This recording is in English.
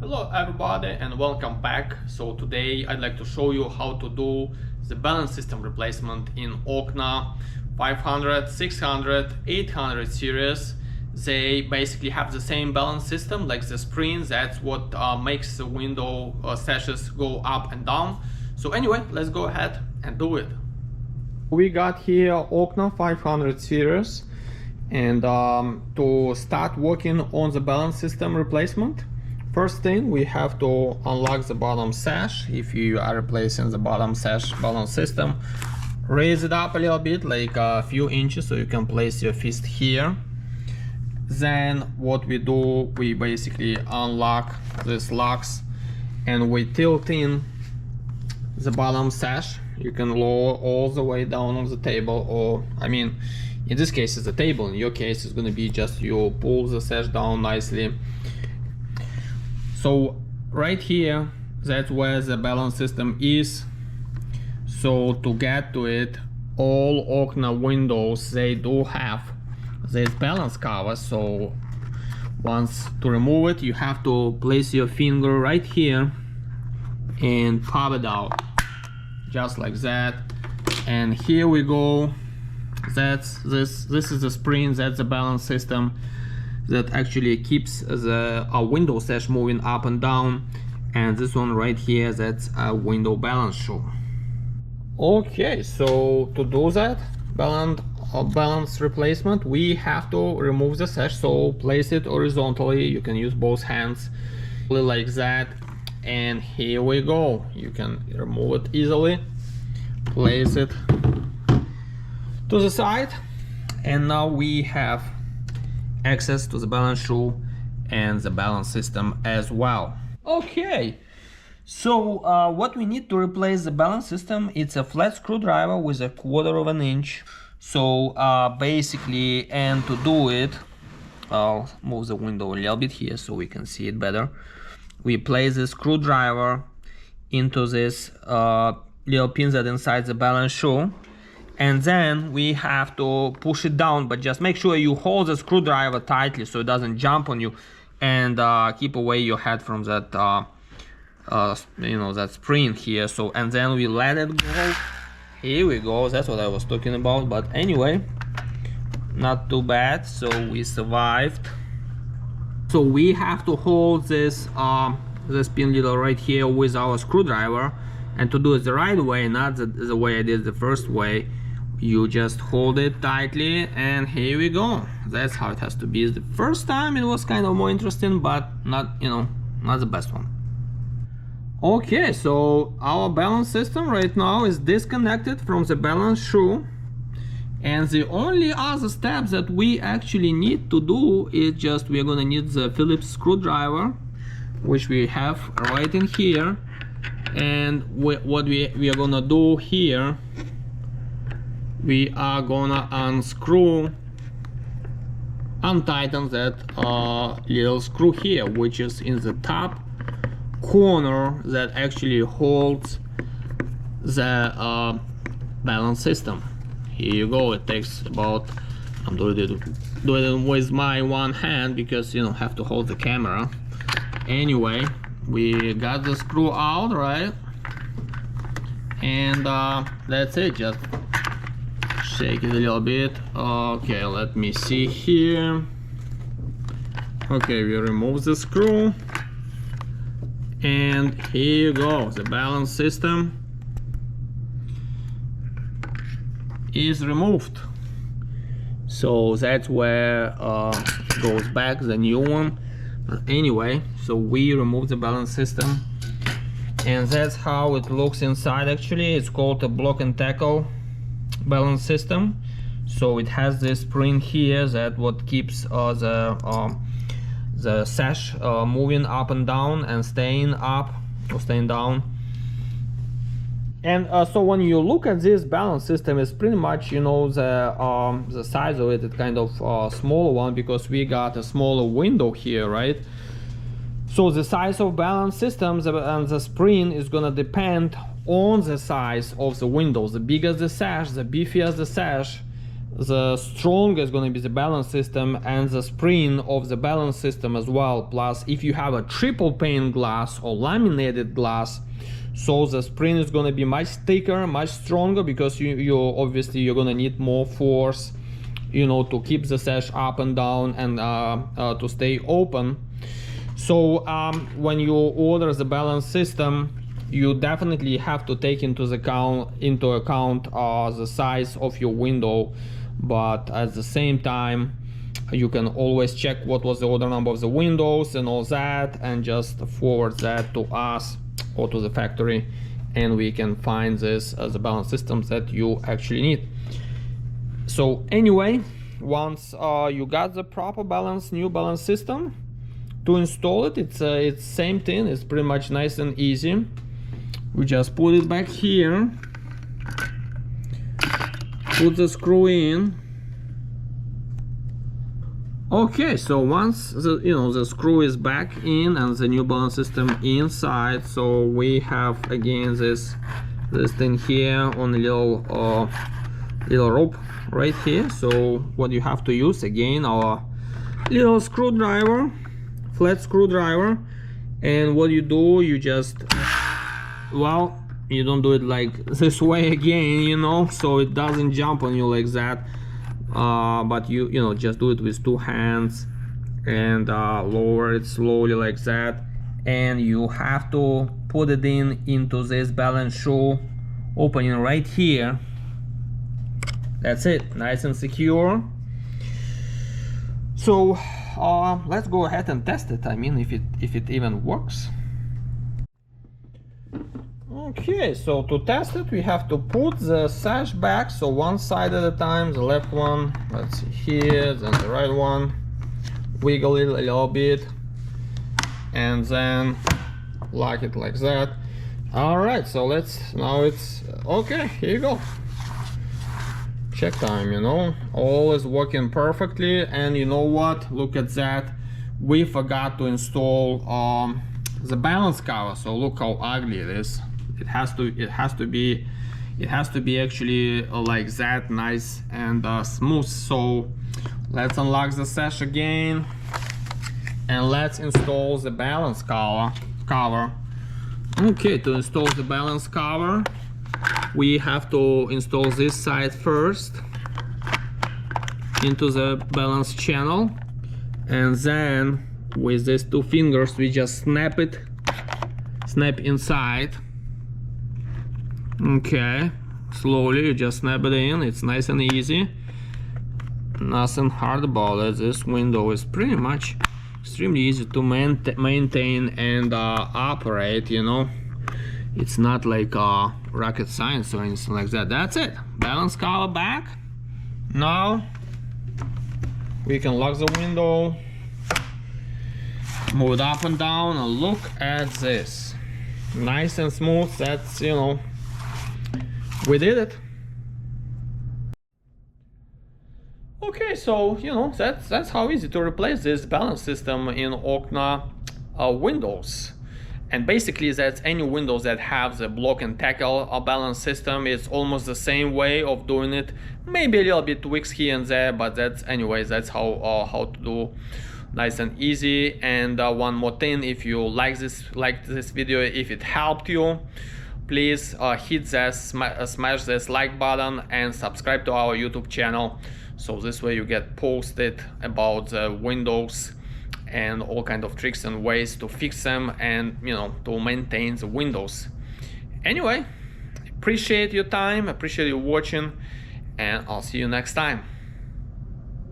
Hello everybody and welcome back. So today I'd like to show you how to do the balance system replacement in Okna 500, 600, 800 series. They basically have the same balance system like the spring. That's what makes the window sashes go up and down. So anyway, let's go ahead and do it. We got here Okna 500 series, and to start working on the balance system replacement, first thing, we have to unlock the bottom sash. If you are replacing the bottom sash balance system, raise it up a little bit, like a few inches, so you can place your fist here. Then what we do, we basically unlock these locks and we tilt in the bottom sash. You can lower all the way down on the table, or I mean, in this case it's a table. In your case, it's going to be just you pull the sash down nicely. So right here, that's where the balance system is. So to get to it, all Okna windows, they do have this balance cover. So once to remove it, you have to place your finger right here and pop it out, just like that. And here we go. That's this is the spring, that's the balance system that actually keeps the window sash moving up and down. And this one right here, that's a window balance shoe. Okay, so to do that balance replacement, we have to remove the sash. So place it horizontally. You can use both hands like that, and here we go. You can remove it easily, place it to the side, and now we have access to the balance shoe and the balance system as well. Okay, so what we need to replace the balance system, it's a flat screwdriver with 1/4 of an inch. So basically, and to do it, I'll move the window a little bit here so we can see it better. We place the screwdriver into this little pin that inside the balance shoe, and then we have to push it down, but just make sure you hold the screwdriver tightly so it doesn't jump on you, and keep away your head from that that spring here. So, and then we let it go. Here we go, that's what I was talking about. But anyway, not too bad, so we survived. So we have to hold this pin needle right here with our screwdriver, and to do it the right way, not the way I did the first way, you just hold it tightly, and here we go. That's how it has to be. The first time it was kind of more interesting, but not the best one. Okay, so our balance system right now is disconnected from the balance shoe, and the only other steps that we actually need to do is just we're gonna need the Phillips screwdriver, which we have right in here. And what we are gonna do here, we are gonna untighten that little screw here, which is in the top corner that actually holds the balance system. Here you go. It takes about, I'm doing it with my one hand because have to hold the camera. Anyway, we got the screw out, right? And that's it. Just shake it a little bit. Okay, let me see here. Okay, we remove the screw, and here you go. The balance system is removed. So that's where it goes back, the new one. But anyway, so we remove the balance system, and that's how it looks inside. Actually, it's called a block and tackle balance system. So it has this spring here that what keeps the sash moving up and down and staying up or staying down. And so when you look at this balance system, it's pretty much the size of it. It's kind of a smaller one because we got a smaller window here, right? So the size of balance systems and the spring is gonna depend on the size of the windows. The bigger the sash, the beefier the sash, the stronger is going to be the balance system and the spring of the balance system as well. Plus, if you have a triple pane glass or laminated glass, so the spring is going to be much thicker, much stronger, because you obviously you're going to need more force, you know, to keep the sash up and down and to stay open. So when you order the balance system, you definitely have to take into account the size of your window, but at the same time you can always check what was the order number of the windows and all that, and just forward that to us or to the factory, and we can find this as a balance systems that you actually need. So anyway, once you got the proper new balance system, to install it, it's same thing. It's pretty much nice and easy. We just put it back here, put the screw in. Okay, so once the screw is back in and the new balance system inside, so we have again this thing here on a little rope right here. So what you have to use, again, our little screwdriver, flat screwdriver, and what you do, you just, well, you don't do it like this way again, you know, so it doesn't jump on you like that, but you just do it with two hands and lower it slowly like that, and you have to put it into this balance shoe opening right here. That's it, nice and secure. So let's go ahead and test it. I mean, if it even works. Okay, so to test it, we have to put the sash back, so one side at a time. The left one, let's see here, then the right one. Wiggle it a little bit, and then lock it like that. All right, so now it's okay. Here you go. Check time, you know, all is working perfectly. And you know what, look at that, we forgot to install the balance cover. So look how ugly it is. It has to be actually like that, nice and smooth. So let's unlock the sash again and let's install the balance cover. Okay, to install the balance cover, we have to install this side first into the balance channel, and then with these two fingers we just snap inside. Okay, slowly you just snap it in. It's nice and easy, nothing hard about it. This window is pretty much extremely easy to maintain and operate, you know. It's not like rocket science or anything like that. That's it, balance cover back. Now we can lock the window, move it up and down, and look at this, nice and smooth. That's, you know, we did it. Okay, so you know, that's how easy to replace this balance system in Okna windows. And basically that's any windows that have the block and tackle balance system. It's almost the same way of doing it, maybe a little bit tweaks here and there, but that's how to do, nice and easy. And one more thing, if you like this video, if it helped you, please hit that smash this like button and subscribe to our YouTube channel, so this way you get posted about the windows and all kind of tricks and ways to fix them and, you know, to maintain the windows. Anyway, appreciate your time, appreciate you watching, and I'll see you next time.